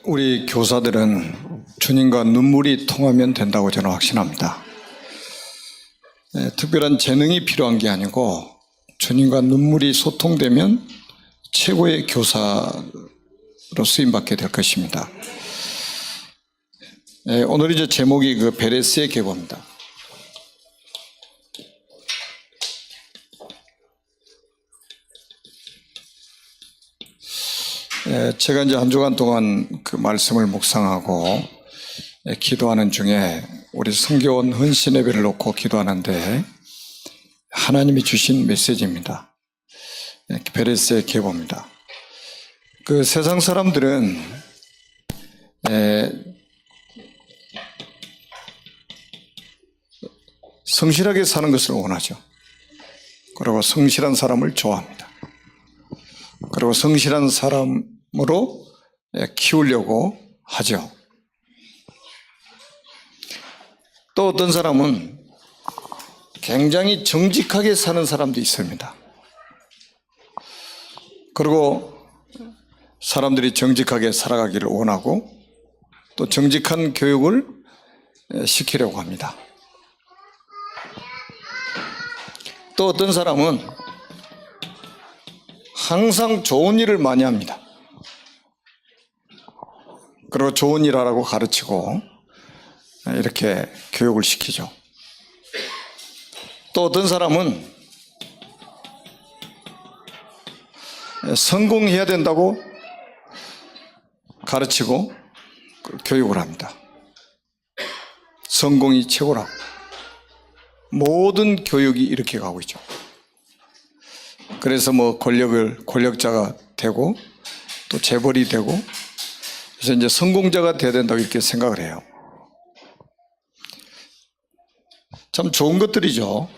우리 교사들은 주님과 눈물이 통하면 된다고 저는 확신합니다. 특별한 재능이 필요한 게 아니고 주님과 눈물이 소통되면 최고의 교사로 쓰임받게 될 것입니다. 오늘 이제 제목이 그 베레스의 계보입니다. 제가 이제 한 주간 동안 그 말씀을 묵상하고 기도하는 중에 우리 성교원 헌신 예배를 놓고 기도하는데 하나님이 주신 메시지입니다. 베레스의 계보입니다. 그 세상 사람들은 성실하게 사는 것을 원하죠. 그리고 성실한 사람을 좋아합니다. 그리고 성실한 사람으로 키우려고 하죠. 또 어떤 사람은 굉장히 정직하게 사는 사람도 있습니다. 그리고 사람들이 정직하게 살아가기를 원하고 또 정직한 교육을 시키려고 합니다. 또 어떤 사람은 항상 좋은 일을 많이 합니다. 그리고 좋은 일 하라고 가르치고 이렇게 교육을 시키죠. 또 어떤 사람은 성공해야 된다고 가르치고 교육을 합니다. 성공이 최고라고. 모든 교육이 이렇게 가고 있죠. 그래서 뭐 권력자가 되고 또 재벌이 되고 그래서 이제 성공자가 돼야 된다고 이렇게 생각을 해요. 참 좋은 것들이죠.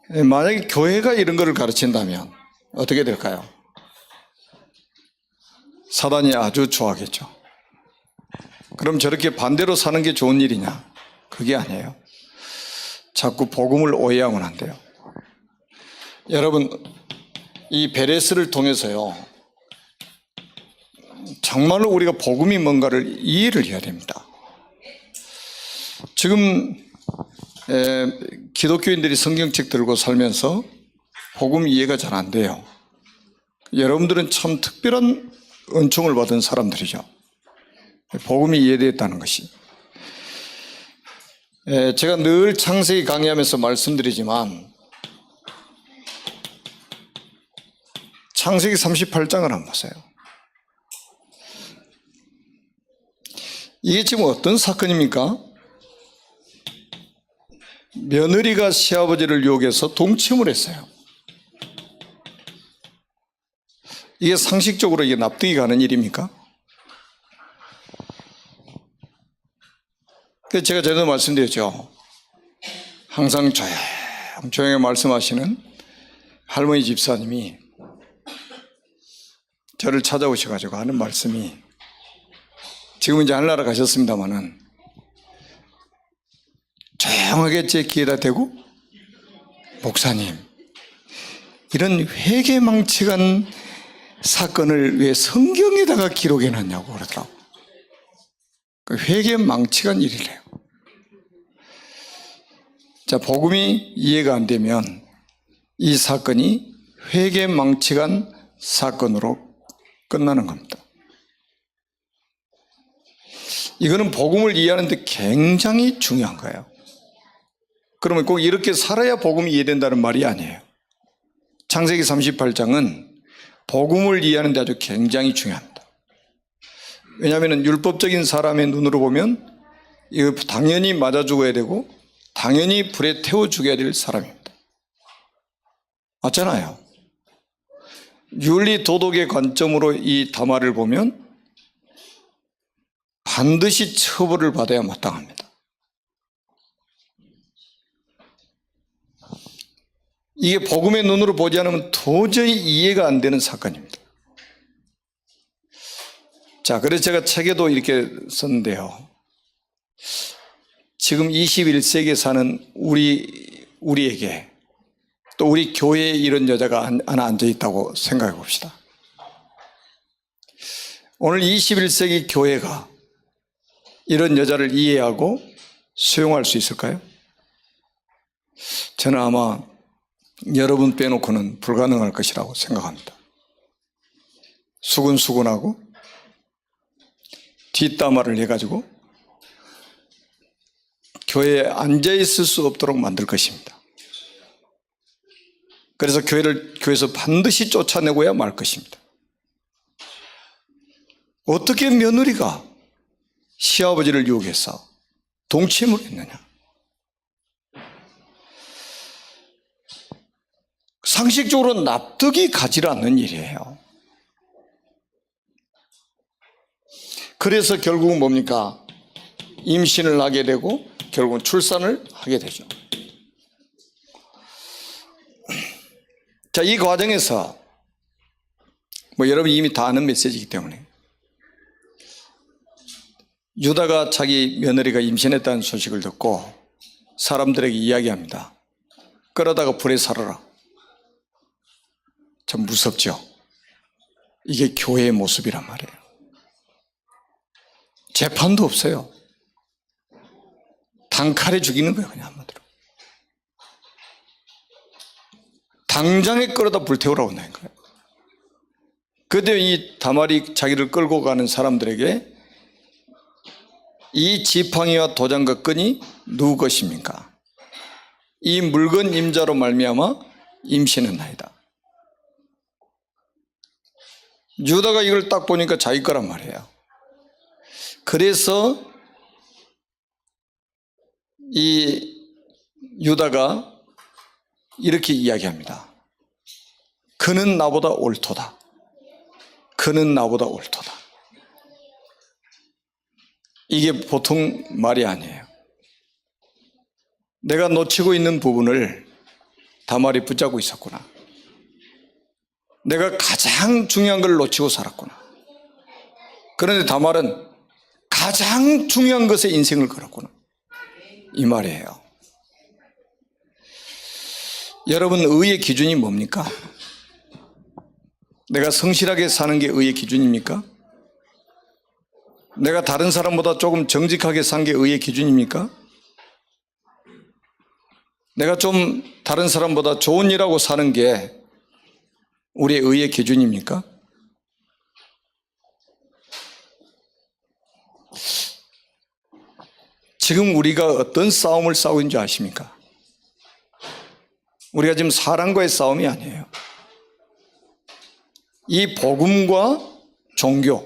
만약에 교회가 이런 거를 가르친다면 어떻게 될까요? 사단이 아주 좋아하겠죠. 그럼 저렇게 반대로 사는 게 좋은 일이냐? 그게 아니에요. 자꾸 복음을 오해하면 안 돼요. 여러분, 이 베레스를 통해서요, 정말로 우리가 복음이 뭔가를 이해를 해야 됩니다. 지금 기독교인들이 성경책 들고 살면서 복음 이해가 잘 안 돼요. 여러분들은 참 특별한 은총을 받은 사람들이죠. 복음이 이해되었다는 것이. 제가 늘 창세기 강의하면서 말씀드리지만 창세기 38장을 한번 보세요. 이게 지금 어떤 사건입니까? 며느리가 시아버지를 유혹해서 동침을 했어요. 이게 상식적으로 이게 납득이 가는 일입니까? 그래서 제가 전에도 말씀드렸죠. 항상 조용히 말씀하시는 할머니 집사님이 저를 찾아오셔가지고 하는 말씀이, 지금 이제 하늘나라 가셨습니다마는 조용하게 제 귀에다 대고, 목사님, 이런 회개망측한 사건을 왜 성경에다가 기록해놨냐고 그러더라고. 그 회개망측한 일이래요. 자, 복음이 이해가 안 되면 이 사건이 회개망측한 사건으로 끝나는 겁니다. 이거는 복음을 이해하는데 굉장히 중요한 거예요. 그러면 꼭 이렇게 살아야 복음이 이해된다는 말이 아니에요. 창세기 38장은 복음을 이해하는 데 아주 굉장히 중요합니다. 왜냐하면 율법적인 사람의 눈으로 보면 이거 당연히 맞아 죽어야 되고 당연히 불에 태워 죽여야 될 사람입니다. 맞잖아요. 윤리 도덕의 관점으로 이 담화를 보면 반드시 처벌을 받아야 마땅합니다. 이게 복음의 눈으로 보지 않으면 도저히 이해가 안 되는 사건입니다. 자, 그래서 제가 책에도 이렇게 썼는데요. 지금 21세기에 사는 우리에게 또 우리 교회에 이런 여자가 하나 앉아 있다고 생각해 봅시다. 오늘 21세기 교회가 이런 여자를 이해하고 수용할 수 있을까요? 저는 아마 여러분 빼놓고는 불가능할 것이라고 생각합니다. 수근수근하고 뒷담화를 해가지고 교회에 앉아있을 수 없도록 만들 것입니다. 그래서 교회에서 반드시 쫓아내고야 말 것입니다. 어떻게 며느리가 시아버지를 유혹해서 동침을 했느냐? 상식적으로 납득이 가지 않는 일이에요. 그래서 결국은 뭡니까? 임신을 하게 되고 결국은 출산을 하게 되죠. 자, 이 과정에서 여러분이 이미 다 아는 메시지이기 때문에 유다가 자기 며느리가 임신했다는 소식을 듣고 사람들에게 이야기합니다. 끌어다가 불에 살아라. 참 무섭죠. 이게 교회의 모습이란 말이에요. 재판도 없어요. 단칼에 죽이는 거예요, 그냥 한마디로. 당장에 끌어다 불태우라고 한다는 거예요. 그때 이 다말이 자기를 끌고 가는 사람들에게 이 지팡이와 도장과 끈이 누구 것입니까? 이 물건 임자로 말미암아 임신했나이다. 유다가 이걸 딱 보니까 자기 거란 말이에요. 그래서 이 유다가 이렇게 이야기합니다. 그는 나보다 옳도다. 그는 나보다 옳도다. 이게 보통 말이 아니에요. 내가 놓치고 있는 부분을 다말이 붙잡고 있었구나. 내가 가장 중요한 걸 놓치고 살았구나. 그런데 다말은 가장 중요한 것에 인생을 걸었구나. 이 말이에요. 여러분, 의의 기준이 뭡니까? 내가 성실하게 사는 게 의의 기준입니까? 내가 다른 사람보다 조금 정직하게 산 게 의의 기준입니까? 내가 좀 다른 사람보다 좋은 일하고 사는 게 우리의 의의 기준입니까? 지금 우리가 어떤 싸움을 싸우고 있는지 아십니까? 우리가 지금 사람과의 싸움이 아니에요. 이 복음과 종교,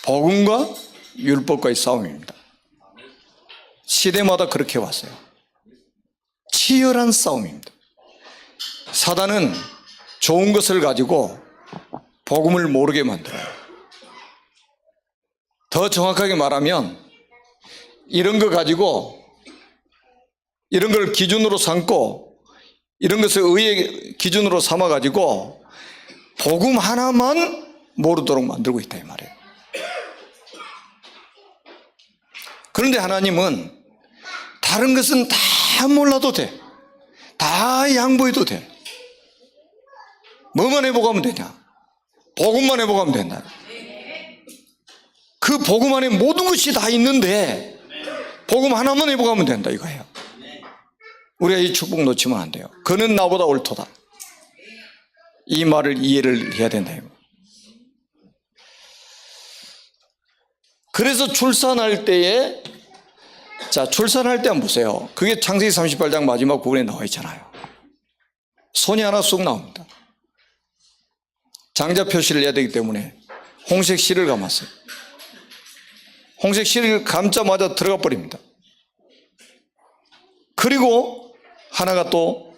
복음과 율법과의 싸움입니다. 시대마다 그렇게 왔어요. 치열한 싸움입니다. 사단은 좋은 것을 가지고 복음을 모르게 만들어요. 더 정확하게 말하면 이런 거 가지고 이런 걸 기준으로 삼고 이런 것을 의의 기준으로 삼아가지고 복음 하나만 모르도록 만들고 있다 이 말이에요. 그런데 하나님은 다른 것은 다 몰라도 돼. 다 양보해도 돼. 뭐만 해보고 하면 되냐? 복음만 해보고 하면 된다. 그 복음 안에 모든 것이 다 있는데 복음 하나만 해보고 하면 된다 이거예요. 우리가 이 축복 놓치면 안 돼요. 그는 나보다 옳도다. 이 말을 이해를 해야 된다. 그래서 출산할 때에 출산할 때 한번 보세요. 그게 창세기 38장 마지막 부분에 나와 있잖아요. 손이 하나 쑥 나옵니다. 장자 표시를 해야 되기 때문에 홍색 실을 감았어요. 홍색 실을 감자마자 들어가 버립니다. 그리고 하나가 또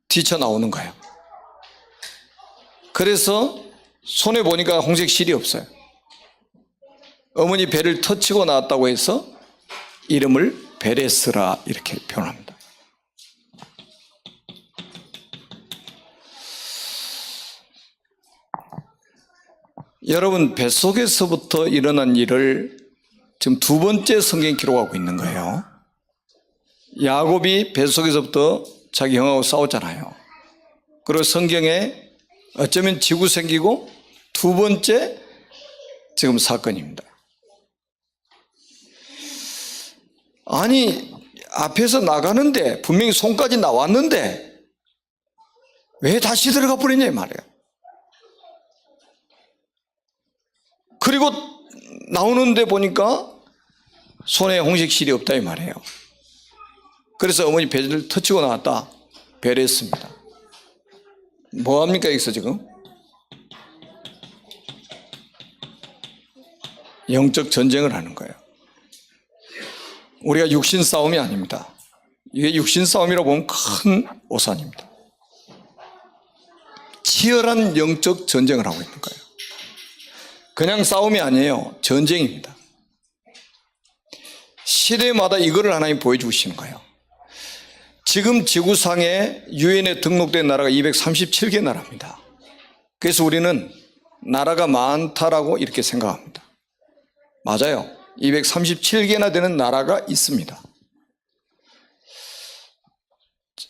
튀쳐나오는 거예요. 그래서 손에 보니까 홍색 실이 없어요. 어머니 배를 터치고 나왔다고 해서 이름을 베레스라 이렇게 표현합니다. 여러분, 뱃속에서부터 일어난 일을 지금 두 번째 성경이 기록하고 있는 거예요. 야곱이 뱃속에서부터 자기 형하고 싸웠잖아요. 그리고 성경에 어쩌면 지구 생기고 두 번째 지금 사건입니다. 아니, 앞에서 나가는데 분명히 손까지 나왔는데 왜 다시 들어가 버리냐 이 말이에요. 그리고 나오는데 보니까 손에 홍식실이 없다 이 말이에요. 그래서 어머니 배를 터치고 나왔다. 배려했습니다. 뭐합니까 여기서 지금? 영적 전쟁을 하는 거예요. 우리가 육신 싸움이 아닙니다. 이게 육신 싸움이라고 보면 큰 오산입니다. 치열한 영적 전쟁을 하고 있는 거예요. 그냥 싸움이 아니에요. 전쟁입니다. 시대마다 이거를 하나님 보여주시는 거예요. 지금 지구상에 유엔에 등록된 나라가 237개 나라입니다. 그래서 우리는 나라가 많다라고 이렇게 생각합니다. 맞아요. 237개나 되는 나라가 있습니다.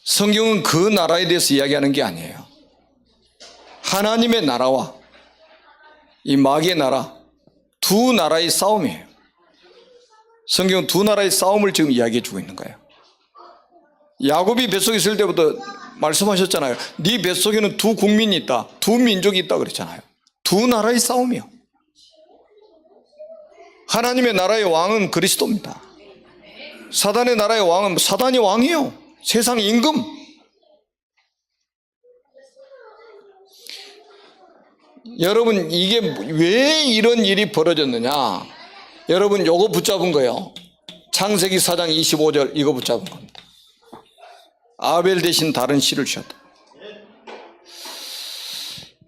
성경은 그 나라에 대해서 이야기하는 게 아니에요. 하나님의 나라와 이 마귀의 나라, 두 나라의 싸움이에요. 성경은 두 나라의 싸움을 지금 이야기해 주고 있는 거예요. 야곱이 뱃속에 있을 때부터 말씀하셨잖아요. 네 뱃속에는 두 국민이 있다, 두 민족이 있다 그랬잖아요. 두 나라의 싸움이요. 하나님의 나라의 왕은 그리스도입니다. 사단의 나라의 왕은 사단이 왕이에요. 세상 임금. 여러분, 이게 왜 이런 일이 벌어졌느냐? 여러분, 요거 붙잡은 거예요. 창세기 4장 25절 이거 붙잡은 겁니다. 아벨 대신 다른 씨를 주셨다.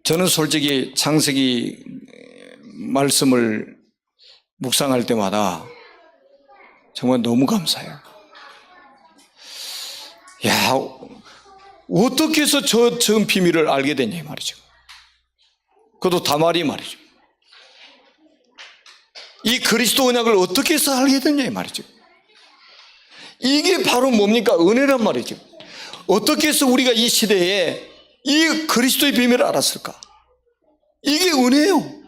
저는 솔직히 창세기 말씀을 묵상할 때마다 정말 너무 감사해요. 야, 어떻게 해서 저 비밀을 알게 됐냐 이 말이죠. 그것도 다말이 말이죠. 이 그리스도 언약을 어떻게 해서 알게 됐냐 이 말이죠. 이게 바로 뭡니까? 은혜란 말이죠. 어떻게 해서 우리가 이 시대에 이 그리스도의 비밀을 알았을까? 이게 은혜예요.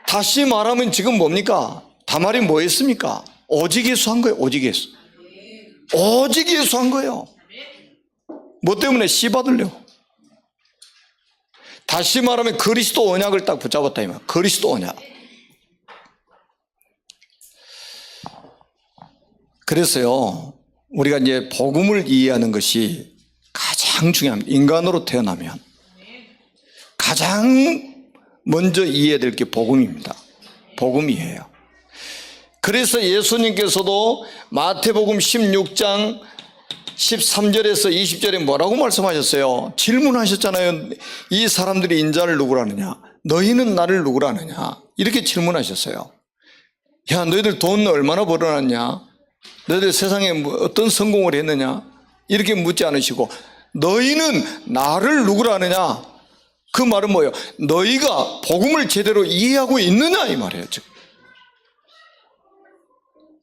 다시 말하면 지금 뭡니까? 다말이 뭐 했습니까? 오직 예수 한 거예요. 오직 예수. 오직 예수 한 거예요. 뭐 때문에? 씨 받으려고. 다시 말하면 그리스도 언약을 딱 붙잡았다 이 말. 그리스도 언약. 그래서요, 우리가 이제 복음을 이해하는 것이 가장 중요합니다. 인간으로 태어나면 가장 먼저 이해해야 될 게 복음입니다. 복음이에요. 그래서 예수님께서도 마태복음 16장 13절에서 20절에 뭐라고 말씀하셨어요? 질문하셨잖아요. 이 사람들이 인자를 누구라 하느냐? 너희는 나를 누구라 하느냐? 이렇게 질문하셨어요. 야, 너희들 돈 얼마나 벌어놨냐? 너희들 세상에 어떤 성공을 했느냐? 이렇게 묻지 않으시고 너희는 나를 누구라 하느냐? 그 말은 뭐예요? 너희가 복음을 제대로 이해하고 있느냐 이 말이에요. 지금.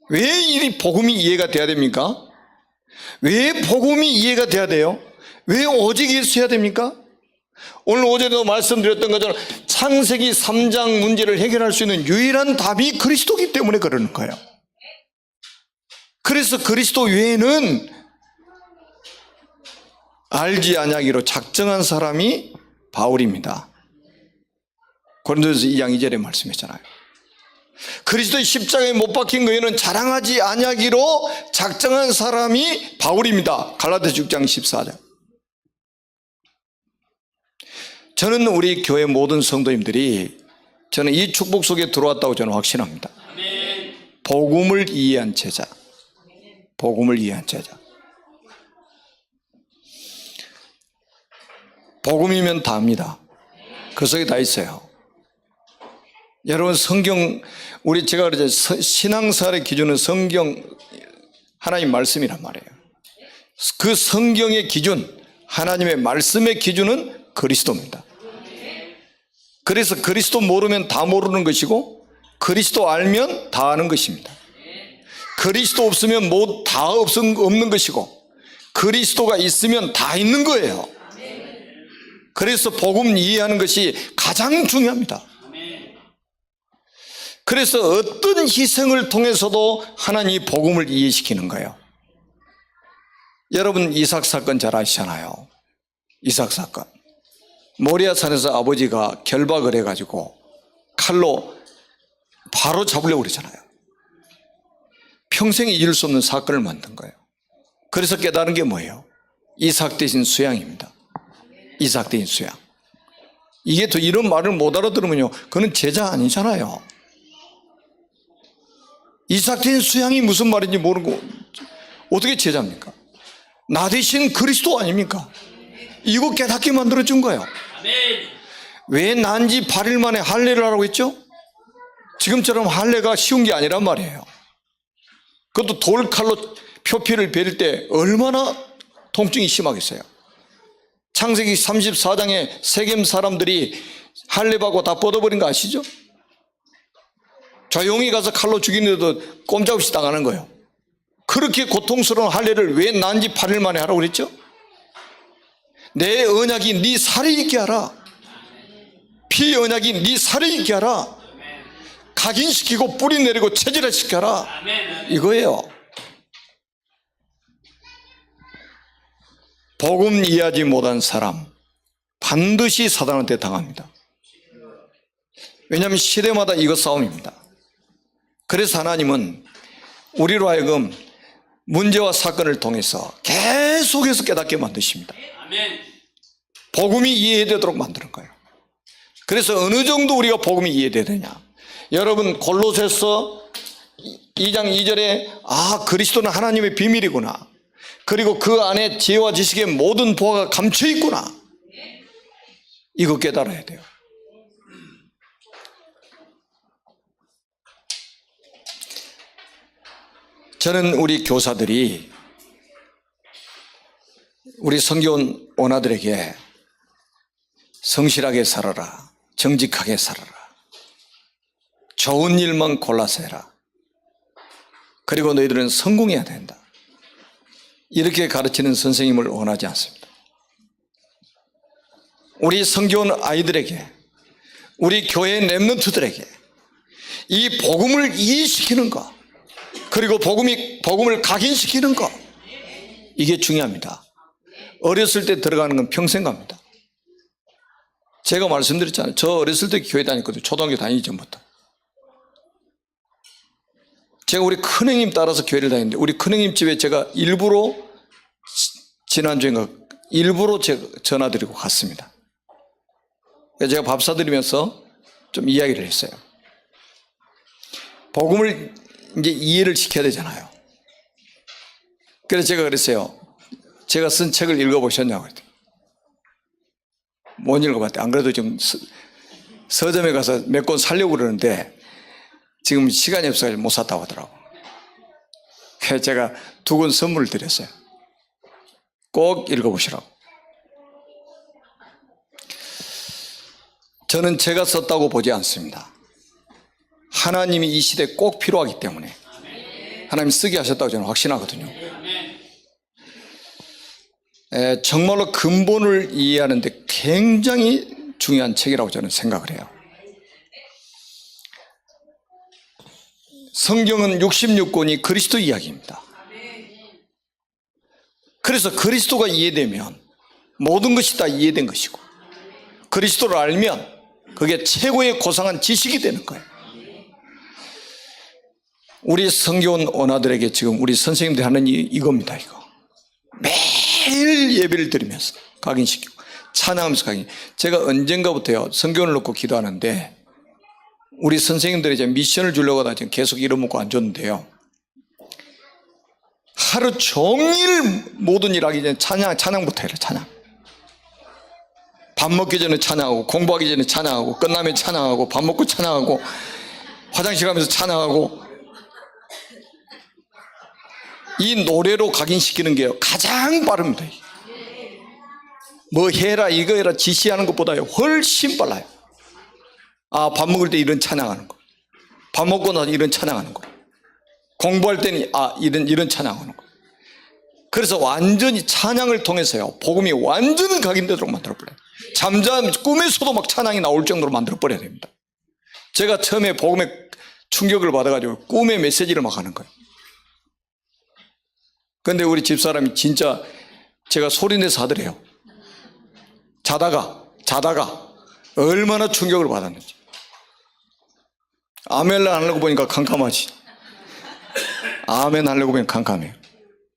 왜 이 복음이 이해가 돼야 됩니까? 왜 복음이 이해가 돼야 돼요? 왜 오직 예수 해야 됩니까? 오늘 오전에도 말씀드렸던 것처럼 창세기 3장 문제를 해결할 수 있는 유일한 답이 그리스도이기 때문에 그러는 거예요. 그래서 그리스도 외에는 알지 아니하기로 작정한 사람이 바울입니다. 고린도전서 2장 2절에 말씀했잖아요. 그리스도의 십자가에 못 박힌 거에는 자랑하지 아니하기로 작정한 사람이 바울입니다. 갈라디아서 6장 14절. 저는 우리 교회 모든 성도님들이 저는 이 축복 속에 들어왔다고 저는 확신합니다. 복음을 이해한 제자. 복음을 이해한 제자. 복음이면 다입니다. 그 속에 다 있어요. 여러분 성경, 제가 그러죠. 신앙생활의 기준은 성경, 하나님 말씀이란 말이에요. 그 성경의 기준, 하나님의 말씀의 기준은 그리스도입니다. 그래서 그리스도 모르면 다 모르는 것이고 그리스도 알면 다 아는 것입니다. 그리스도 없으면 뭐 다 없는 것이고 그리스도가 있으면 다 있는 거예요. 그래서 복음 이해하는 것이 가장 중요합니다. 그래서 어떤 희생을 통해서도 하나님이 복음을 이해시키는 거예요. 여러분 이삭 사건 잘 아시잖아요. 이삭 사건. 모리아산에서 아버지가 결박을 해가지고 칼로 바로 잡으려고 그러잖아요. 평생에 잊을 수 없는 사건을 만든 거예요. 그래서 깨달은 게 뭐예요? 이삭 대신 수양입니다. 이삭 대신 수양. 이게 또 이런 말을 못 알아들으면요, 그는 제자 아니잖아요. 이삭 대신 수양이 무슨 말인지 모르고 어떻게 제자입니까? 나 대신 그리스도 아닙니까? 이거 깨닫게 만들어준 거예요. 왜 난지 8일 만에 할례를 하라고 했죠? 지금처럼 할례가 쉬운 게 아니란 말이에요. 그것도 돌칼로 표피를 베릴 때 얼마나 통증이 심하겠어요. 창세기 34장에 세겜 사람들이 할례받고 다 뻗어버린 거 아시죠? 조용히 가서 칼로 죽이는데도 꼼짝없이 당하는 거예요. 그렇게 고통스러운 할례를 왜 난지 8일 만에 하라고 그랬죠? 내 언약이 네 살에 있게 하라. 피 언약이 네 살에 있게 하라. 각인시키고 뿌리 내리고 체질화시켜라. 이거예요. 복음 이해하지 못한 사람 반드시 사단한테 당합니다. 왜냐하면 시대마다 이거 싸움입니다. 그래서 하나님은 우리로 하여금 문제와 사건을 통해서 계속해서 깨닫게 만드십니다. 복음이 이해되도록 만드는 거예요. 그래서 어느 정도 우리가 복음이 이해돼야 되냐. 여러분 골로새서 2장 2절에 그리스도는 하나님의 비밀이구나. 그리고 그 안에 지혜와 지식의 모든 보화가 감춰 있구나. 이거 깨달아야 돼요. 저는 우리 교사들이 우리 성교원 원아들에게 성실하게 살아라, 정직하게 살아라, 좋은 일만 골라서 해라, 그리고 너희들은 성공해야 된다, 이렇게 가르치는 선생님을 원하지 않습니다. 우리 성교원 아이들에게, 우리 교회 렘넌트들에게 이 복음을 이해시키는 것, 그리고 복음을 각인시키는 것, 이게 중요합니다. 어렸을 때 들어가는 건 평생 갑니다. 제가 말씀드렸잖아요. 저 어렸을 때 교회 다녔거든요. 초등학교 다니기 전부터. 제가 우리 큰형님 따라서 교회를 다녔는데, 우리 큰형님 집에 제가 일부러 지난주인가 일부러 제가 전화드리고 갔습니다. 제가 밥 사드리면서 좀 이야기를 했어요. 복음을 이제 이해를 시켜야 되잖아요. 그래서 제가 그랬어요. 제가 쓴 책을 읽어보셨냐고 그랬더니 못 읽어봤대. 안 그래도 지금 서점에 가서 몇 권 사려고 그러는데 지금 시간이 없어서 못 샀다고 하더라고. 그래서 제가 2권 선물을 드렸어요. 꼭 읽어보시라고. 저는 제가 썼다고 보지 않습니다. 하나님이 이 시대에 꼭 필요하기 때문에 하나님이 쓰게 하셨다고 저는 확신하거든요. 정말로 근본을 이해하는 데 굉장히 중요한 책이라고 저는 생각을 해요. 성경은 66권이 그리스도 이야기입니다. 그래서 그리스도가 이해되면 모든 것이 다 이해된 것이고, 그리스도를 알면 그게 최고의 고상한 지식이 되는 거예요. 우리 성교원 원아들에게 지금 우리 선생님들이 하는 이겁니다. 이거 매일 예배를 드리면서 각인시키고 찬양하면서 각인. 제가 언젠가부터요 성교원을 놓고 기도하는데, 우리 선생님들이 이제 미션을 주려고 하다 지금 계속 잃어먹고 안 줬는데요, 하루 종일 모든 일 하기 전에 찬양부터 해라. 찬양. 밥 먹기 전에 찬양하고, 공부하기 전에 찬양하고, 끝나면 찬양하고, 밥 먹고 찬양하고, 화장실 가면서 찬양하고. 이 노래로 각인시키는 게 가장 빠릅니다. 뭐 해라 이거 해라 지시하는 것보다 훨씬 빨라요. 밥 먹을 때 이런 찬양하는 거, 밥 먹고 나서 이런 찬양하는 거, 공부할 때는 이런 찬양하는 거. 그래서 완전히 찬양을 통해서요 복음이 완전 각인되도록 만들어버려요. 잠잠 꿈에서도 막 찬양이 나올 정도로 만들어버려야 됩니다. 제가 처음에 복음에 충격을 받아가지고 꿈에 메시지를 막 하는 거예요. 근데 우리 집사람이 진짜 제가 소리내서 하더래요. 자다가 얼마나 충격을 받았는지. 아멘 하려고 보니까 캄캄하지. 아멘 하려고 보니까 캄캄해요.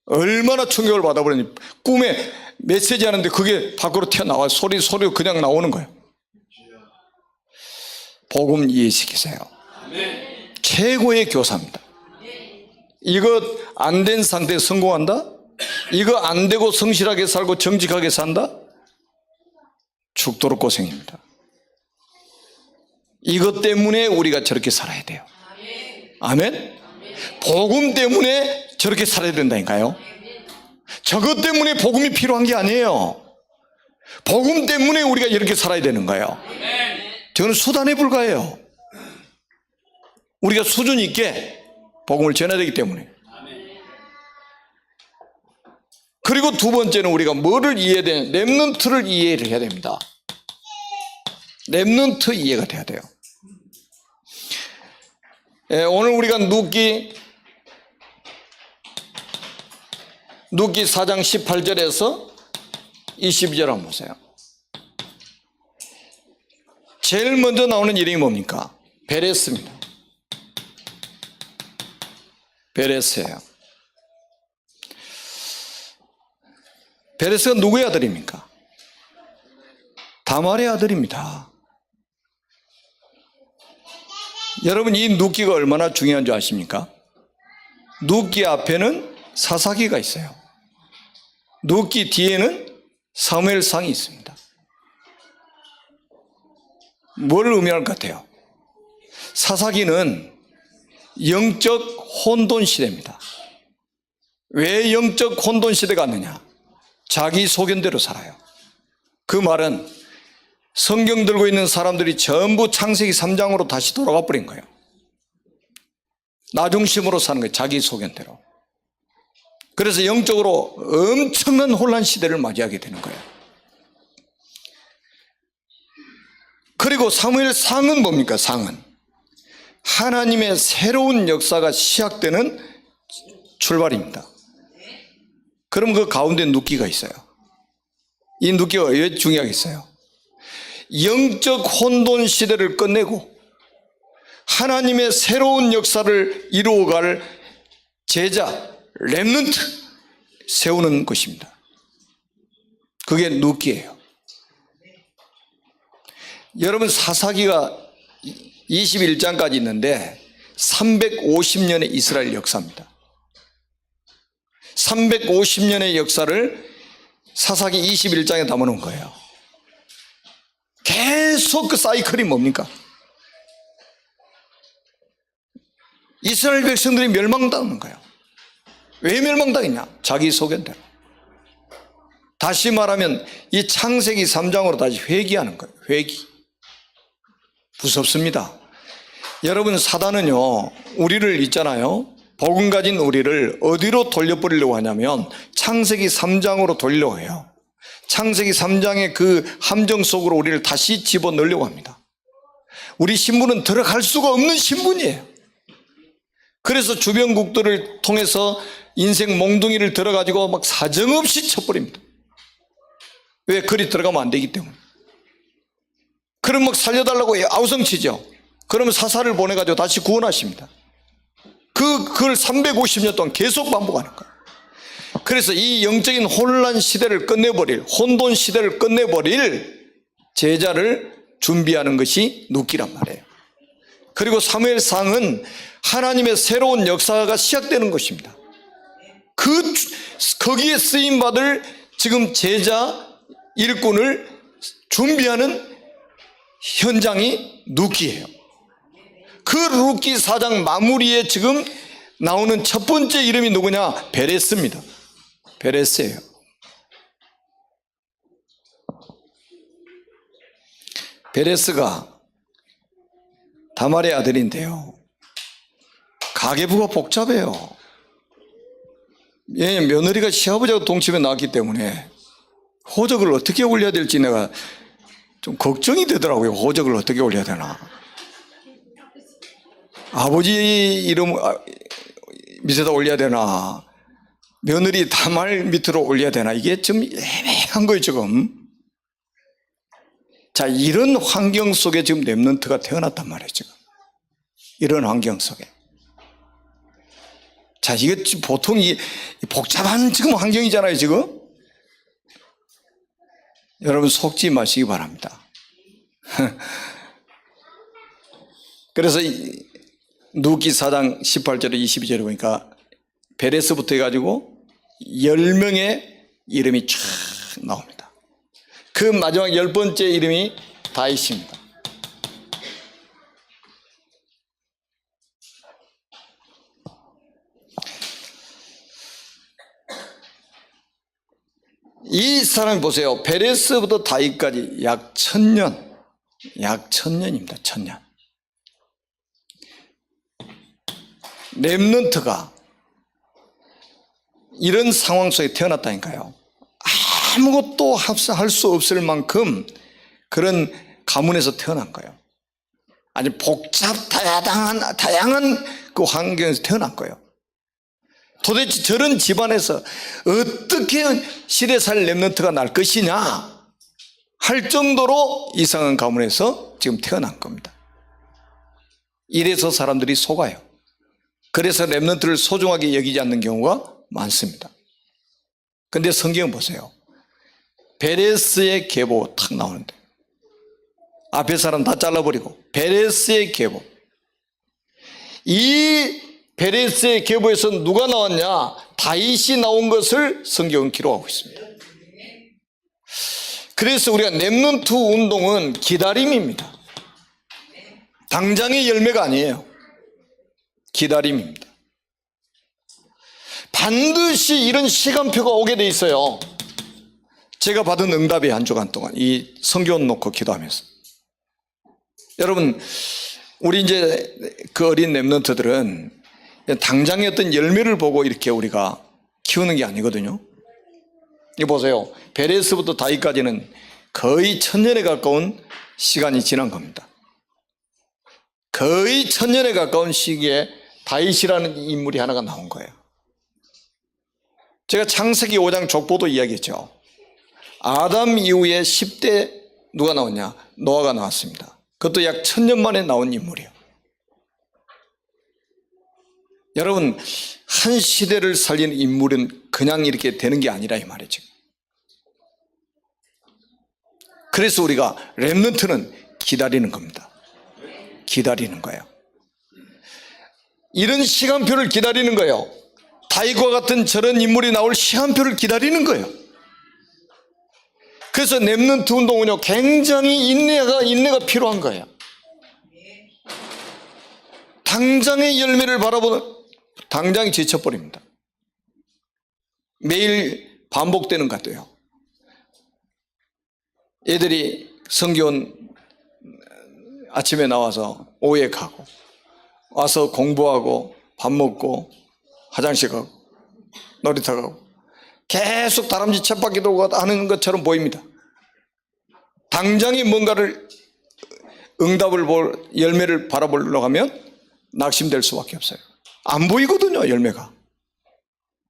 얼마나 충격을 받아버렸니. 꿈에 메시지 하는데 그게 밖으로 튀어나와요. 소리가 그냥 나오는 거예요. 복음 이해시키세요. 최고의 교사입니다. 이거 안 된 상태에 성공한다? 이거 안 되고 성실하게 살고 정직하게 산다? 죽도록 고생입니다. 이것 때문에 우리가 저렇게 살아야 돼요. 아멘? 복음 때문에 저렇게 살아야 된다니까요. 저것 때문에 복음이 필요한 게 아니에요. 복음 때문에 우리가 이렇게 살아야 되는 거예요. 저는 수단에 불과해요. 우리가 수준 있게 복음을 전해야 되기 때문에. 그리고 두 번째는 우리가 뭐를 이해해야 되냐, 렘넌트를 이해를 해야 됩니다. 렘넌트 이해가 돼야 돼요. 오늘 우리가 눕기 4장 18절에서 22절 한번 보세요. 제일 먼저 나오는 이름이 뭡니까? 베레스입니다. 베레스예요. 베레스가 누구의 아들입니까? 다말의 아들입니다. 여러분, 이 눕기가 얼마나 중요한 줄 아십니까? 눕기 앞에는 사사기가 있어요. 눕기 뒤에는 사무엘상이 있습니다. 뭘 의미할 것 같아요? 사사기는 영적 혼돈 시대입니다. 왜 영적 혼돈 시대가 왔느냐? 자기 소견대로 살아요. 그 말은 성경 들고 있는 사람들이 전부 창세기 3장으로 다시 돌아가 버린 거예요. 나 중심으로 사는 거예요. 자기 소견대로. 그래서 영적으로 엄청난 혼란 시대를 맞이하게 되는 거예요. 그리고 사무엘상은 뭡니까? 상은 하나님의 새로운 역사가 시작되는 출발입니다. 그럼 그 가운데 눕기가 있어요. 이 눕기가 왜 중요하겠어요? 영적 혼돈 시대를 끝내고 하나님의 새로운 역사를 이루어갈 제자, 렘넌트 세우는 것입니다. 그게 눕기예요. 여러분, 사사기가 21장까지 있는데 350년의 이스라엘 역사입니다. 350년의 역사를 사사기 21장에 담아놓은 거예요. 계속 그 사이클이 뭡니까? 이스라엘 백성들이 멸망당하는 거예요. 왜 멸망당했냐? 자기 소견대로. 다시 말하면 이 창세기 3장으로 다시 회귀하는 거예요. 회귀. 무섭습니다. 여러분, 사단은요, 우리를 있잖아요, 복음 가진 우리를 어디로 돌려버리려고 하냐면 창세기 3장으로 돌리려고 해요. 창세기 3장의 그 함정 속으로 우리를 다시 집어넣으려고 합니다. 우리 신분은 들어갈 수가 없는 신분이에요. 그래서 주변국들을 통해서 인생 몽둥이를 들어가지고 막 사정없이 쳐버립니다. 왜? 그리 들어가면 안 되기 때문에. 그럼 막 살려달라고 아우성치죠. 그러면 사사를 보내가지고 다시 구원하십니다. 그걸 350년 동안 계속 반복하는 거예요. 그래서 이 영적인 혼란 시대를 끝내버릴, 혼돈 시대를 끝내버릴 제자를 준비하는 것이 눕기란 말이에요. 그리고 사무엘상은 하나님의 새로운 역사가 시작되는 것입니다. 거기에 쓰임받을 지금 제자 일꾼을 준비하는 현장이 눕기예요. 그 눕기 4장 마무리에 지금 나오는 첫 번째 이름이 누구냐? 베레스입니다. 베레스예요. 베레스가 다말의 아들인데요, 가계부가 복잡해요. 예, 며느리가 시아버지하고 동침에 나왔기 때문에 호적을 어떻게 올려야 될지 내가 좀 걱정이 되더라고요. 호적을 어떻게 올려야 되나. 아버지 이름 밑에다 올려야 되나, 며느리 다말 밑으로 올려야 되나, 이게 좀 애매한 거예요 지금. 자, 이런 환경 속에 지금 렘넌트가 태어났단 말이에요 지금. 이런 환경 속에. 자, 이게 보통 이 복잡한 지금 환경이잖아요 지금. 여러분 속지 마시기 바랍니다. 그래서 누기 4장 18절에 22절에 보니까 베레스부터 해가지고 10명의 이름이 쫙 나옵니다. 그 마지막 10번째 이름이 다윗입니다. 이 사람이 보세요. 베레스부터 다윗까지 약 1000년, 약 1000년입니다. 1000년. 렘넌트가 이런 상황 속에 태어났다니까요. 아무것도 할 수 없을 만큼 그런 가문에서 태어난 거예요. 아주 복잡 다양한 그 환경에서 태어난 거예요. 도대체 저런 집안에서 어떻게 시대 살 렘넌트가 날 것이냐 할 정도로 이상한 가문에서 지금 태어난 겁니다. 이래서 사람들이 속아요. 그래서 렘넌트를 소중하게 여기지 않는 경우가 많습니다. 근데 성경은 보세요. 베레스의 계보 탁 나오는데 앞에 사람 다 잘라버리고 베레스의 계보, 이 베레스의 계보에서 누가 나왔냐? 다윗이 나온 것을 성경은 기록하고 있습니다. 그래서 우리가 렘넌트 운동은 기다림입니다. 당장의 열매가 아니에요. 기다림입니다. 반드시 이런 시간표가 오게 돼 있어요. 제가 받은 응답이 한 주간 동안 이 성경 놓고 기도하면서, 여러분 우리 이제 그 어린 렘넌트들은 당장의 어떤 열매를 보고 이렇게 우리가 키우는 게 아니거든요. 이거 보세요. 베레스부터 다윗까지는 거의 1000년에 가까운 시간이 지난 겁니다. 거의 1000년에 가까운 시기에 다윗이라는 인물이 하나가 나온 거예요. 제가 창세기 5장 족보도 이야기했죠. 아담 이후에 10대 누가 나왔냐? 노아가 나왔습니다. 그것도 약 1000년 만에 나온 인물이에요. 여러분, 한 시대를 살리는 인물은 그냥 이렇게 되는 게 아니라 이 말이죠. 그래서 우리가 렘넌트는 기다리는 겁니다. 기다리는 거예요. 이런 시간표를 기다리는 거예요. 다윗과 같은 저런 인물이 나올 시간표를 기다리는 거예요. 그래서 렘넌트 운동은요, 굉장히 인내가 필요한 거예요. 당장의 열매를 바라보는, 당장이 지쳐버립니다. 매일 반복되는 것 같아요. 애들이 성경 아침에 나와서 오후에 가고, 와서 공부하고 밥 먹고 화장실 가고 놀이터 가고 계속 다람쥐 쳇바퀴 돌고 하는 것처럼 보입니다. 당장에 뭔가를 응답을 열매를 바라보려고 하면 낙심될 수밖에 없어요. 안 보이거든요, 열매가.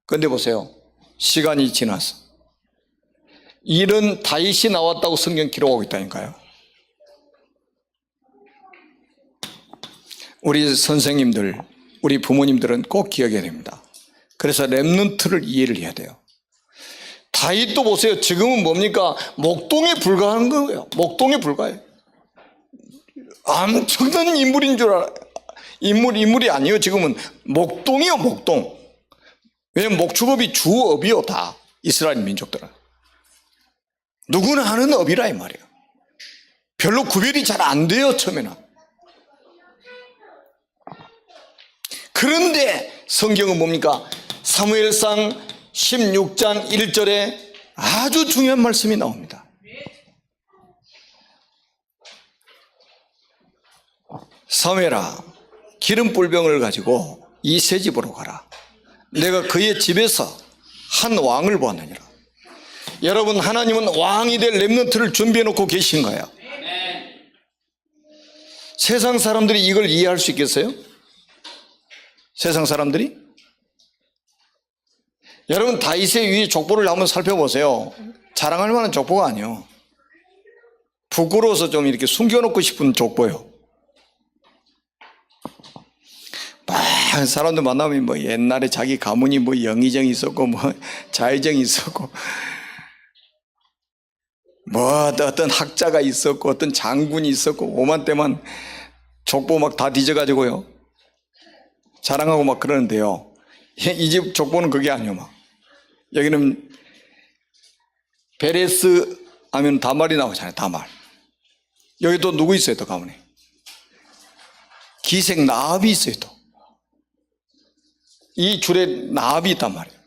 그런데 보세요. 시간이 지나서 이런 다윗이 나왔다고 성경 기록하고 있다니까요. 우리 선생님들, 우리 부모님들은 꼭 기억해야 됩니다. 그래서 렘넌트를 이해를 해야 돼요. 다윗도 보세요. 지금은 뭡니까? 목동에 불과한 거예요. 목동에 불과해요. 엄청난 인물인 줄 알아요. 인물이 아니에요. 지금은 목동이요, 목동. 왜냐면 목축업이 주업이요, 다. 이스라엘 민족들은. 누구나 하는 업이라 이 말이에요. 별로 구별이 잘 안 돼요, 처음에는. 그런데 성경은 뭡니까? 사무엘상 16장 1절에 아주 중요한 말씀이 나옵니다. 사무엘아, 기름불병을 가지고 이세 집으로 가라. 내가 그의 집에서 한 왕을 보았느니라. 여러분, 하나님은 왕이 될 렘넌트를 준비해 놓고 계신 거예요. 세상 사람들이 이걸 이해할 수 있겠어요? 세상 사람들이? 여러분 다윗의 위의 족보를 한번 살펴보세요. 자랑할 만한 족보가 아니에요. 부끄러워서 좀 이렇게 숨겨놓고 싶은 족보요. 막 사람들 만나면 뭐 옛날에 자기 가문이 뭐 영의정이 있었고 뭐 자의정이 있었고 뭐 어떤 학자가 있었고 어떤 장군이 있었고 오만때만 족보 막 다 뒤져가지고요 자랑하고 막 그러는데요. 이 집 족보는 그게 아니에요. 막 여기는 베레스 하면 다말이 나오잖아요. 다말. 여기 또 누구 있어요? 또 가문에 기생 나압이 있어요. 또 이 줄에 나압이 있단 말이에요.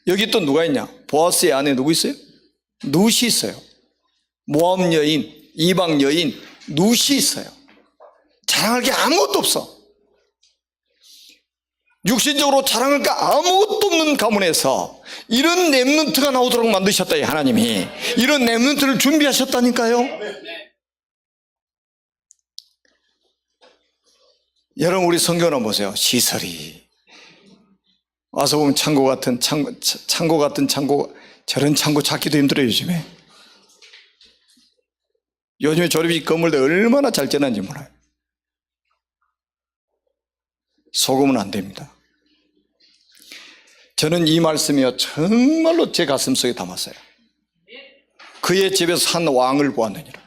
여기 또 누가 있냐? 보아스의 아내 누구 있어요? 룻이 있어요. 모압 여인, 이방 여인 룻이 있어요. 자랑할 게 아무것도 없어. 육신적으로 자랑할 게 아무것도 없는 가문에서 이런 렘넌트가 나오도록 만드셨다. 하나님이 이런 렘넌트를 준비하셨다니까요. 여러분 우리 성경을 보세요. 시설이 와서 보면 창고 같은 창고 저런 창고 찾기도 힘들어요. 요즘에 조립식 건물들 얼마나 잘 지어놨는지 몰라요. 속으면 안 됩니다. 저는 이 말씀이요 정말로 제 가슴 속에 담았어요. 그의 집에서 한 왕을 보았느니라.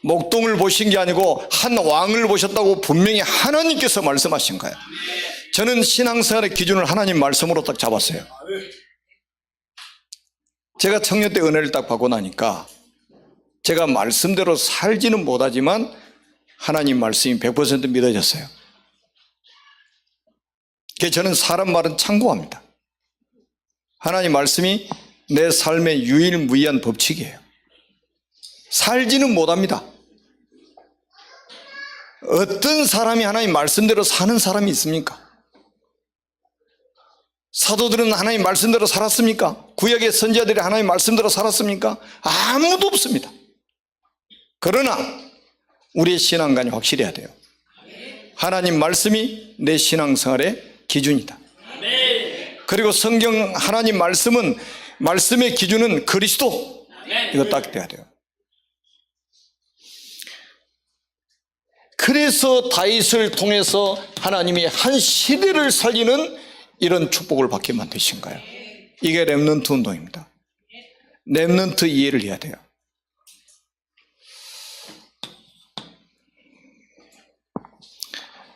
목동을 보신 게 아니고 한 왕을 보셨다고 분명히 하나님께서 말씀하신 거예요. 저는 신앙생활의 기준을 하나님 말씀으로 딱 잡았어요. 제가 청년 때 은혜를 딱 받고 나니까 제가 말씀대로 살지는 못하지만 하나님 말씀이 100% 믿어졌어요. 그래서 저는 사람 말은 참고합니다. 하나님 말씀이 내 삶의 유일무이한 법칙이에요. 살지는 못합니다. 어떤 사람이 하나님 말씀대로 사는 사람이 있습니까? 사도들은 하나님 말씀대로 살았습니까? 구약의 선지자들이 하나님 말씀대로 살았습니까? 아무도 없습니다. 그러나 우리의 신앙관이 확실해야 돼요. 하나님 말씀이 내 신앙생활의 기준이다. 그리고 성경 하나님 말씀의 기준은 그리스도. 이거 딱 돼야 돼요. 그래서 다윗을 통해서 하나님이 한 시대를 살리는 이런 축복을 받게 만드신 거예요. 이게 렘넌트 운동입니다. 렘넌트 이해를 해야 돼요.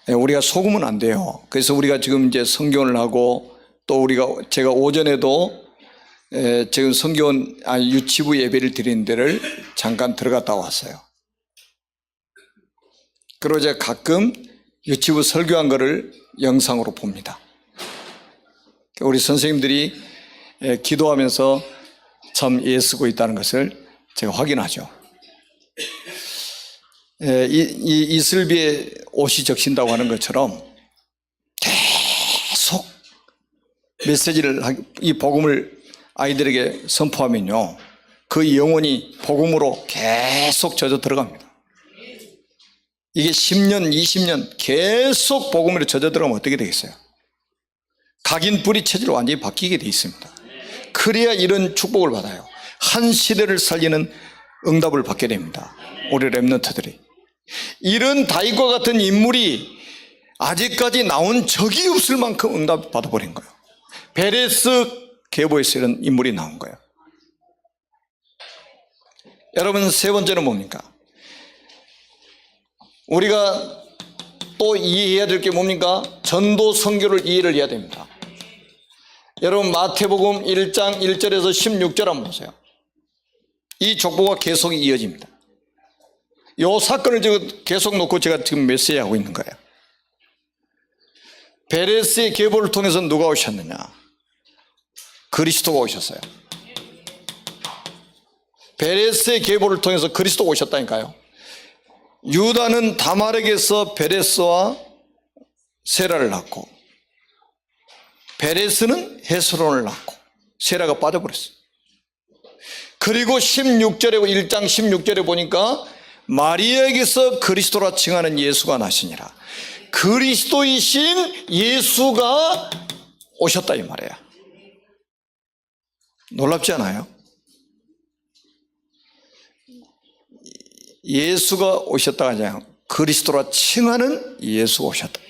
우리가 속으면 안 돼요. 그래서 우리가 지금 이제 성경을 하고 또 제가 오전에도 지금 유치부 예배를 드리는 데를 잠깐 들어갔다 왔어요. 그리고 제가 가끔 유치부 설교한 거를 영상으로 봅니다. 우리 선생님들이 기도하면서 참 애쓰고 있다는 것을 제가 확인하죠. 이슬비에 옷이 적신다고 하는 것처럼 계속 메시지를 이 복음을 아이들에게 선포하면요 그 영혼이 복음으로 계속 젖어 들어갑니다. 이게 10년 20년 계속 복음으로 젖어 들어가면 어떻게 되겠어요? 각인 뿌리 체질로 완전히 바뀌게 돼 있습니다. 그래야 이런 축복을 받아요. 한 시대를 살리는 응답을 받게 됩니다. 우리 렘넌트들이. 이런 다윗과 같은 인물이 아직까지 나온 적이 없을 만큼 응답 받아버린 거예요. 베레스 계보에서 이런 인물이 나온 거예요. 여러분 세 번째는 뭡니까? 우리가 또 이해해야 될 게 뭡니까? 전도 선교를 이해를 해야 됩니다. 여러분 마태복음 1장 1절에서 16절 한번 보세요. 이 족보가 계속 이어집니다. 이 사건을 지금 계속 놓고 제가 지금 메시지하고 있는 거예요. 베레스의 계보를 통해서 누가 오셨느냐? 그리스도가 오셨어요. 베레스의 계보를 통해서 그리스도가 오셨다니까요. 유다는 다말에게서 베레스와 세라를 낳고 베레스는 헤스론을 낳고 세라가 빠져버렸어요. 그리고 1장 16절에 보니까 마리아에게서 그리스도라 칭하는 예수가 나시니라. 그리스도이신 예수가 오셨다 이 말이에요. 놀랍지 않아요? 예수가 오셨다가 아니라 그리스도라 칭하는 예수가 오셨다.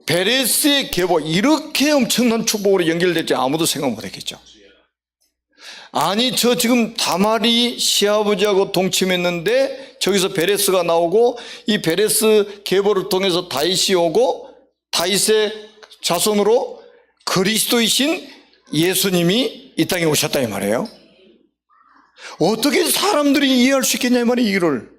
베레스의 계보, 이렇게 엄청난 축복으로 연결될지 아무도 생각 못했겠죠. 아니, 저 지금 다말이 시아버지하고 동침했는데 저기서 베레스가 나오고 이 베레스 계보를 통해서 다윗이 오고 다윗의 자손으로 그리스도이신 예수님이 이 땅에 오셨다 이 말이에요. 어떻게 사람들이 이해할 수 있겠냐 이 말이에요, 이거를.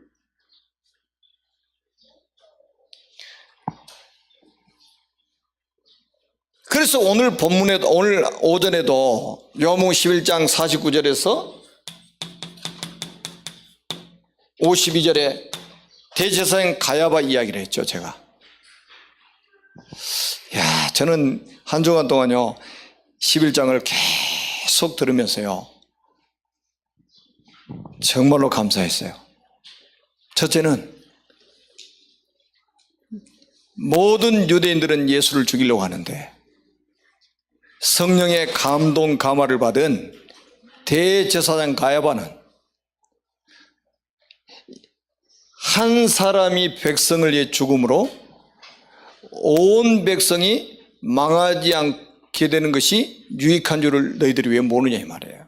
그래서 오늘 본문에도, 오늘 오전에도 요한복음 11장 49절에서 52절에 대제사장 가야바 이야기를 했죠, 제가. 야, 저는 한 주간 동안요 11장을 계속 들으면서요 정말로 감사했어요. 첫째는 모든 유대인들은 예수를 죽이려고 하는데 성령의 감동 감화를 받은 대제사장 가야바는 한 사람이 백성을 위해 죽음으로 온 백성이 망하지 않게 되는 것이 유익한 줄을 너희들이 왜 모르냐 이 말이에요.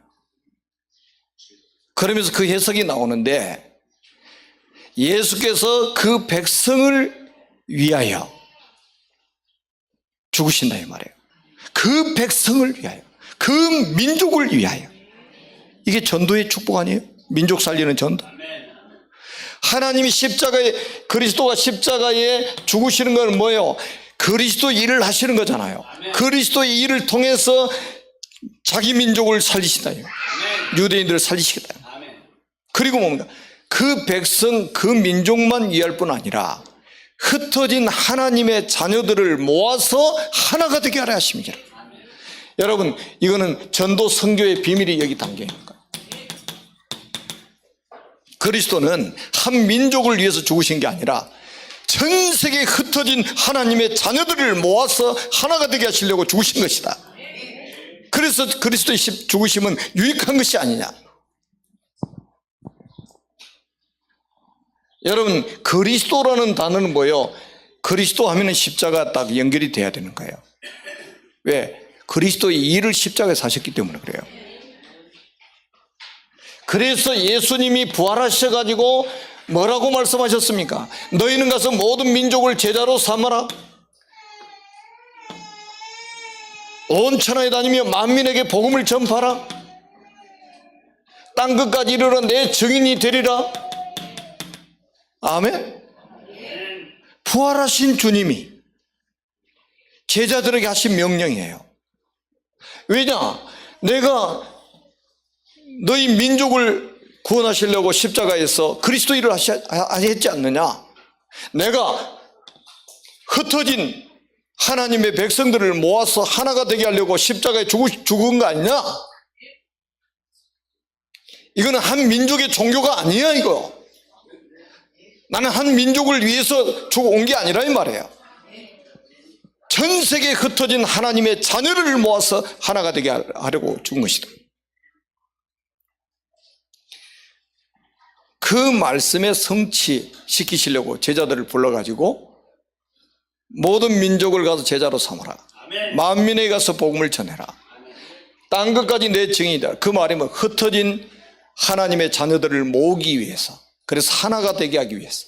그러면서 그 해석이 나오는데 예수께서 그 백성을 위하여 죽으신다 이 말이에요. 그 백성을 위하여, 그 민족을 위하여. 이게 전도의 축복 아니에요? 민족 살리는 전도. 하나님이 십자가에, 그리스도가 십자가에 죽으시는 건 뭐예요? 그리스도 일을 하시는 거잖아요. 그리스도의 일을 통해서 자기 민족을 살리신다. 유대인들을 살리시겠다. 그리고 뭡니까? 그 백성, 그 민족만 위할 뿐 아니라 흩어진 하나님의 자녀들을 모아서 하나가 되게 하려 하십니다. 여러분, 이거는 전도 선교의 비밀이 여기 담겨 있는 거예요. 그리스도는 한 민족을 위해서 죽으신 게 아니라 전 세계에 흩어진 하나님의 자녀들을 모아서 하나가 되게 하시려고 죽으신 것이다. 그래서 그리스도의 죽으심은 유익한 것이 아니냐. 여러분, 그리스도라는 단어는 뭐예요? 그리스도 하면은 십자가 딱 연결이 돼야 되는 거예요. 왜? 그리스도의 일을 십자가에 사셨기 때문에 그래요. 그래서 예수님이 부활하셔가지고 뭐라고 말씀하셨습니까? 너희는 가서 모든 민족을 제자로 삼아라. 온 천하에 다니며 만민에게 복음을 전파하라. 땅끝까지 이르러 내 증인이 되리라. 아멘. 부활하신 주님이 제자들에게 하신 명령이에요. 왜냐? 내가 너희 민족을 구원하시려고 십자가에서 그리스도 일을 하셨지 않느냐? 내가 흩어진 하나님의 백성들을 모아서 하나가 되게 하려고 십자가에 죽은 거 아니냐? 이거는 한 민족의 종교가 아니야, 이거. 나는 한 민족을 위해서 온 게 아니라 이 말이에요. 전 세계에 흩어진 하나님의 자녀를 모아서 하나가 되게 하려고 죽은 것이다. 그 말씀에 성취시키시려고 제자들을 불러가지고 모든 민족을 가서 제자로 삼아라. 만민에게 가서 복음을 전해라. 땅 끝까지 내 증인이다. 그 말이 뭐 흩어진 하나님의 자녀들을 모으기 위해서, 그래서 하나가 되게 하기 위해서.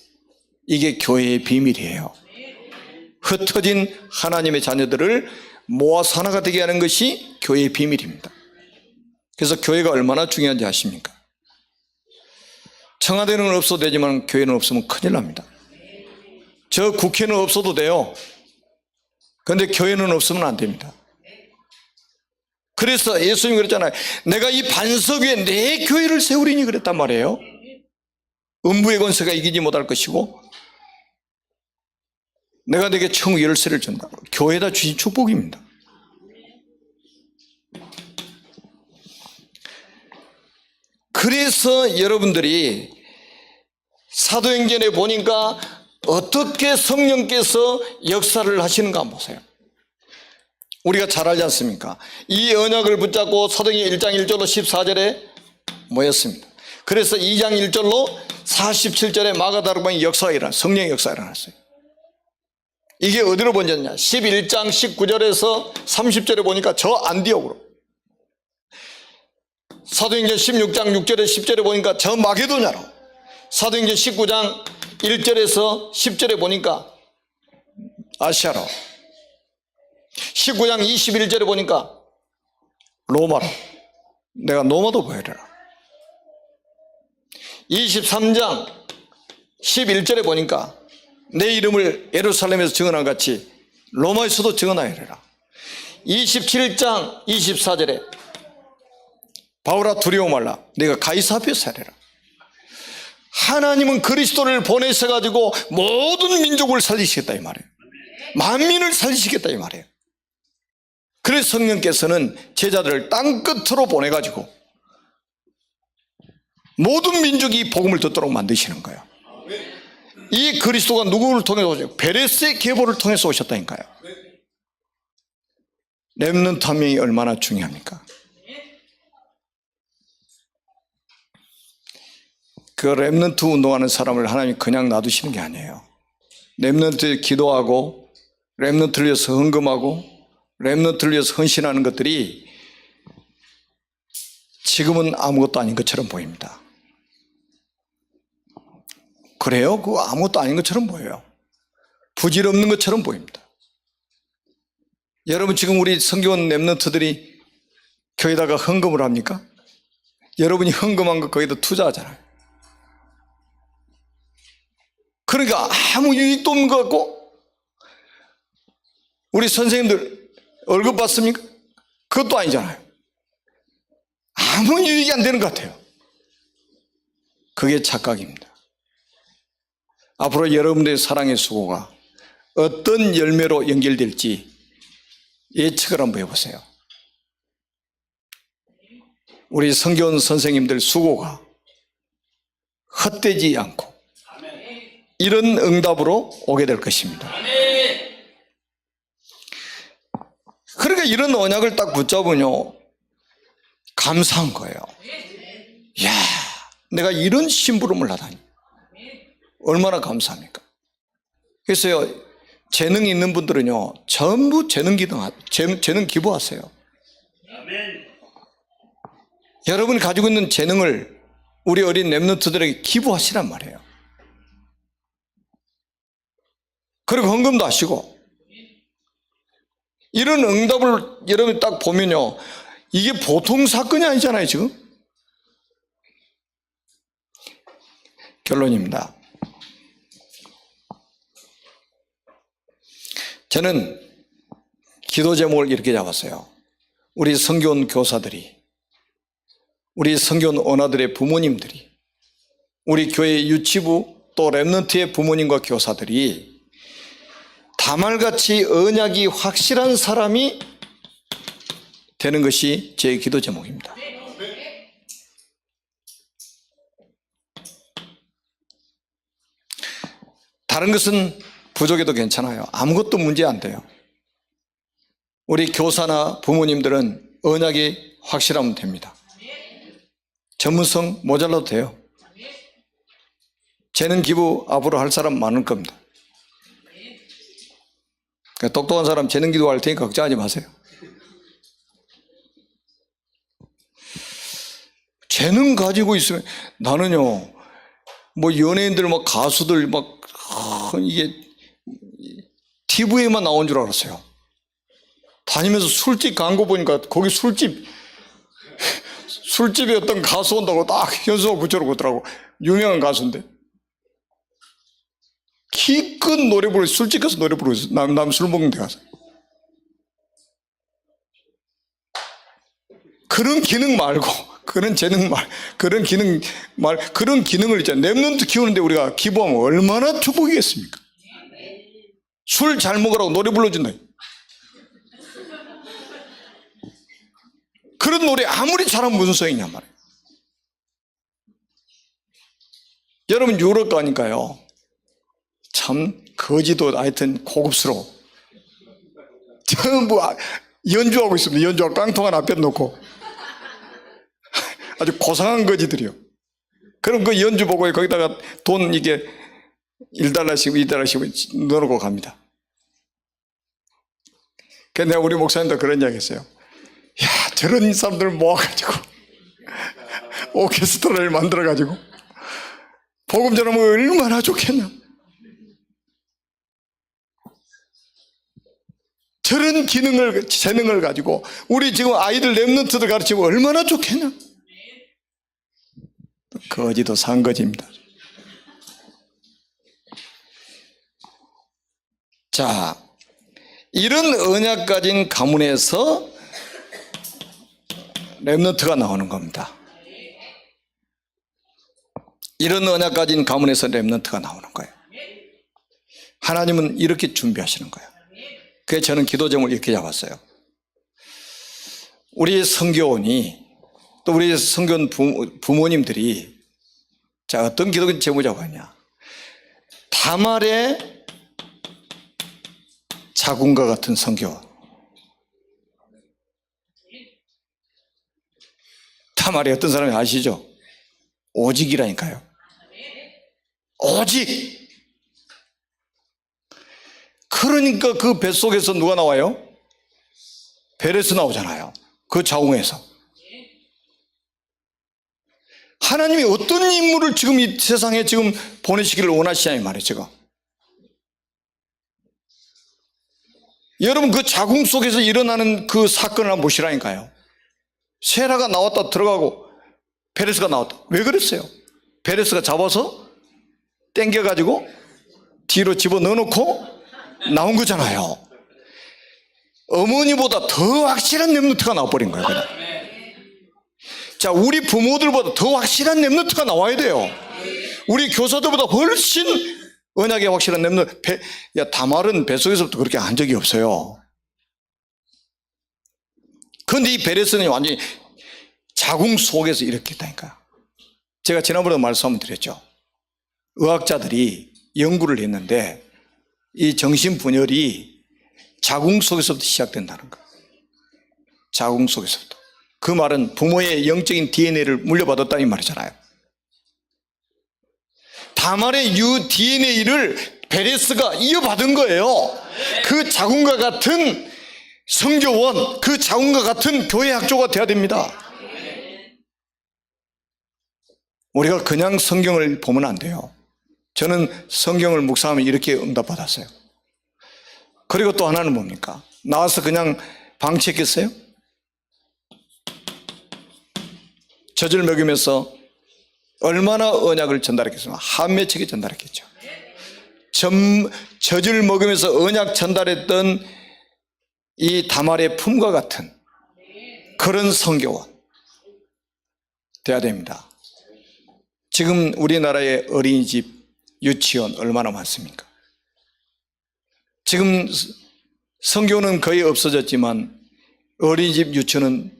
이게 교회의 비밀이에요. 흩어진 하나님의 자녀들을 모아서 하나가 되게 하는 것이 교회의 비밀입니다. 그래서 교회가 얼마나 중요한지 아십니까? 청와대는 없어도 되지만 교회는 없으면 큰일 납니다. 저 국회는 없어도 돼요. 그런데 교회는 없으면 안 됩니다. 그래서 예수님이 그랬잖아요. 내가 이 반석 위에 내 교회를 세우리니 그랬단 말이에요. 음부의 권세가 이기지 못할 것이고 내가 내게 천국 열쇠를 준다. 교회에다 주신 축복입니다. 그래서 여러분들이 사도행전에 보니까 어떻게 성령께서 역사를 하시는가 한번 보세요. 우리가 잘 알지 않습니까? 이 언약을 붙잡고 사도행전 1장 1절로 14절에 모였습니다. 그래서 2장 1절로 47절에 마가다락방의 역사가 일어났어요. 성령의 역사가 일어났어요. 이게 어디로 번졌냐? 11장 19절에서 30절에 보니까 저 안디옥으로, 사도행전 16장 6절에 10절에 보니까 저 마게도냐로, 사도행전 19장 1절에서 10절에 보니까 아시아로, 19장 21절에 보니까 로마로, 내가 로마도 보여라. 23장 11절에 보니까 내 이름을 예루살렘에서 증언한 같이 로마에서도 증언하여라. 27장 24절에 바울아 두려워 말라, 내가 가이사 앞에서 하리라. 하나님은 그리스도를 보내셔가지고 모든 민족을 살리시겠다 이 말이에요. 만민을 살리시겠다 이 말이에요. 그래서 성령께서는 제자들을 땅끝으로 보내가지고 모든 민족이 복음을 듣도록 만드시는 거예요. 이 그리스도가 누구를 통해서 오셨어요? 베레스의 계보를 통해서 오셨다니까요. 렘넌트 한 명이 얼마나 중요합니까? 그 렘넌트 운동하는 사람을 하나님이 그냥 놔두시는 게 아니에요. 렘넌트에 기도하고 렘넌트를 위해서 헌금하고 렘넌트를 위해서 헌신하는 것들이 지금은 아무것도 아닌 것처럼 보입니다. 그래요? 그거 아무것도 아닌 것처럼 보여요. 부질없는 것처럼 보입니다. 여러분 지금 우리 성교원 렘넌트들이 교회에다가 헌금을 합니까? 여러분이 헌금한 거 거기다 투자하잖아요. 그러니까 아무 유익도 없는 것 같고, 우리 선생님들 월급 받습니까? 그것도 아니잖아요. 아무 유익이 안 되는 것 같아요. 그게 착각입니다. 앞으로 여러분들의 사랑의 수고가 어떤 열매로 연결될지 예측을 한번 해보세요. 우리 성교원 선생님들 수고가 헛되지 않고 이런 응답으로 오게 될 것입니다. 그러니까 이런 언약을 딱 붙잡으면요 감사한 거예요. 이야, 내가 이런 심부름을 하다니 얼마나 감사합니까? 그래서요, 재능 있는 분들은요 전부 재능 기부하세요. 여러분이 가지고 있는 재능을 우리 어린 렘넌트들에게 기부하시란 말이에요. 그리고 헌금도 하시고. 이런 응답을 여러분이 딱 보면요 이게 보통 사건이 아니잖아요. 지금 결론입니다. 저는 기도 제목을 이렇게 잡았어요. 우리 성교원 교사들이, 우리 성교원 원아들의 부모님들이, 우리 교회 유치부 또 렘넌트의 부모님과 교사들이 다말같이 언약이 확실한 사람이 되는 것이 제 기도 제목입니다. 다른 것은 부족해도 괜찮아요. 아무것도 문제 안 돼요. 우리 교사나 부모님들은 언약이 확실하면 됩니다. 전문성 모자라도 돼요. 재능 기부 앞으로 할 사람 많을 겁니다. 그러니까 똑똑한 사람 재능 기도할 테니까 걱정하지 마세요. 재능 가지고 있으면, 나는요 뭐 연예인들 막 가수들 막 이게 TV에만 나온 줄 알았어요. 다니면서 술집 광고 보니까 거기 술집에 어떤 가수 온다고 딱 현수막 붙여놓고 있더라고. 유명한 가수인데 기껏 노래 부르고 술집 가서 노래 부르고 있어. 남 술 먹는 데 가서. 그런 기능 말고, 그런 재능 그런 기능을 있잖아요. 렘넌트 키우는데 우리가 기부하면 얼마나 축복이겠습니까? 술 잘 먹으라고 노래 불러준다. 그런 노래 아무리 잘하면 무슨 소용이냐 말이에요. 여러분 유럽 가니까요, 참 거지도 하여튼 고급스러워. 전부 연주하고 있습니다. 연주하고 깡통 하나 앞에 놓고 아주 고상한 거지들이요. 그럼 그 연주 보고 거기다가 돈 이게 1달러씩 2달러씩 넣어놓고 갑니다. 그래서 내가 우리 목사님도 그런 이야기 했어요. 야, 저런 사람들을 모아가지고 오케스트라를 만들어가지고 복음 전하면 얼마나 좋겠냐. 저런 재능을 가지고 우리 지금 아이들 랩런트들 가르치면 얼마나 좋겠냐. 거지도 산거지입니다. 자, 이런 언약 가진 가문에서 랩런트가 나오는 겁니다. 이런 언약 가진 가문에서 랩런트가 나오는 거예요. 하나님은 이렇게 준비하시는 거예요. 그래서 저는 기도 제목을 이렇게 잡았어요. 우리 성교원이 또 우리 성교원 부모님들이 자, 어떤 기도 제목 잡았냐. 다말의 자궁과 같은 성교원. 다말이 어떤 사람이 아시죠? 오직이라니까요. 오직. 그러니까 그 뱃속에서 누가 나와요? 베레스 나오잖아요. 그 자궁에서. 하나님이 어떤 인물을 지금 이 세상에 지금 보내시기를 원하시냐 이 말이에요, 제가. 여러분 그 자궁 속에서 일어나는 그 사건을 한번 보시라니까요. 세라가 나왔다 들어가고 베레스가 나왔다. 왜 그랬어요? 베레스가 잡아서 땡겨가지고 뒤로 집어넣어놓고 나온 거잖아요. 어머니보다 더 확실한 렘넌트가 나와버린 거예요, 그냥. 자, 우리 부모들보다 더 확실한 렘넌트가 나와야 돼요. 우리 교사들보다 훨씬 언약의 확실한 렘넌트. 야, 다말은 뱃속에서부터 그렇게 한 적이 없어요. 그런데 이 베레스는 완전히 자궁 속에서 이렇게 했다니까요. 제가 지난번에 말씀 한번 드렸죠. 의학자들이 연구를 했는데 이 정신분열이 자궁 속에서부터 시작된다는 거예요. 자궁 속에서부터. 그 말은 부모의 영적인 DNA를 물려받았다는 말이잖아요. 다말의 DNA를 베레스가 이어받은 거예요. 그 자궁과 같은 성교원, 그 자궁과 같은 교회 학조가 돼야 됩니다. 우리가 그냥 성경을 보면 안 돼요. 저는 성경을 묵상하면 이렇게 응답받았어요. 그리고 또 하나는 뭡니까? 나와서 그냥 방치했겠어요? 젖을 먹이면서 얼마나 언약을 전달했겠습니까? 한매체게 전달했겠죠. 젖을 먹으면서 언약 전달했던 이 다말의 품과 같은 그런 성교원 돼야 됩니다. 지금 우리나라의 어린이집, 유치원 얼마나 많습니까? 지금 성교는 거의 없어졌지만 어린이집, 유치원은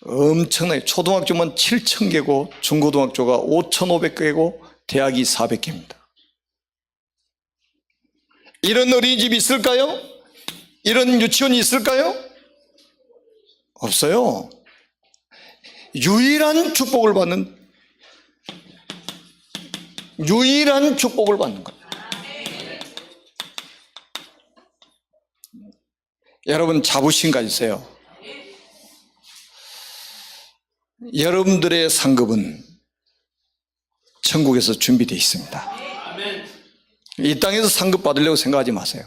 엄청나게 초등학교만 7,000개고 중고등학교가 5,500개고 대학이 400개입니다. 이런 어린이집이 있을까요? 이런 유치원이 있을까요? 없어요. 유일한 축복을 받는 거예요. 여러분 자부심 가지세요. 여러분들의 상급은 천국에서 준비되어 있습니다. 이 땅에서 상급 받으려고 생각하지 마세요.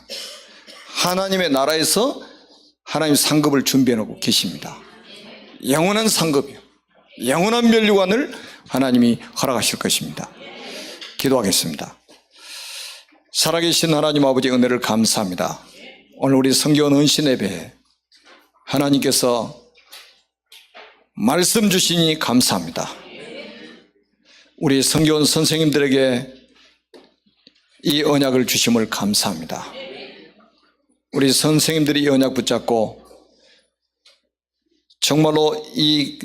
하나님의 나라에서 하나님 상급을 준비해 놓고 계십니다. 영원한 상급이요, 영원한 면류관을 하나님이 허락하실 것입니다. 기도하겠습니다. 살아계신 하나님 아버지 은혜를 감사합니다. 오늘 우리 성교원 은신 예배에 하나님께서 말씀 주시니 감사합니다. 우리 성교원 선생님들에게 이 언약을 주심을 감사합니다. 우리 선생님들이 이 언약 붙잡고 정말로 이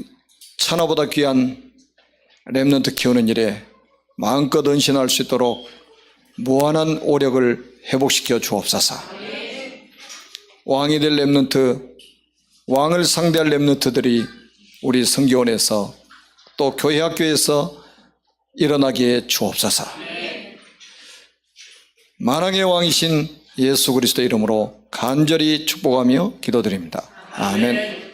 천하보다 귀한 렘넌트 키우는 일에 마음껏 헌신할 수 있도록 무한한 오력을 회복시켜 주옵소서. 왕이 될 렘넌트, 왕을 상대할 렘넌트들이 우리 성교원에서 또 교회 학교에서 일어나게 주옵소서. 만왕의 왕이신 예수 그리스도 이름으로 간절히 축복하며 기도드립니다. 아멘.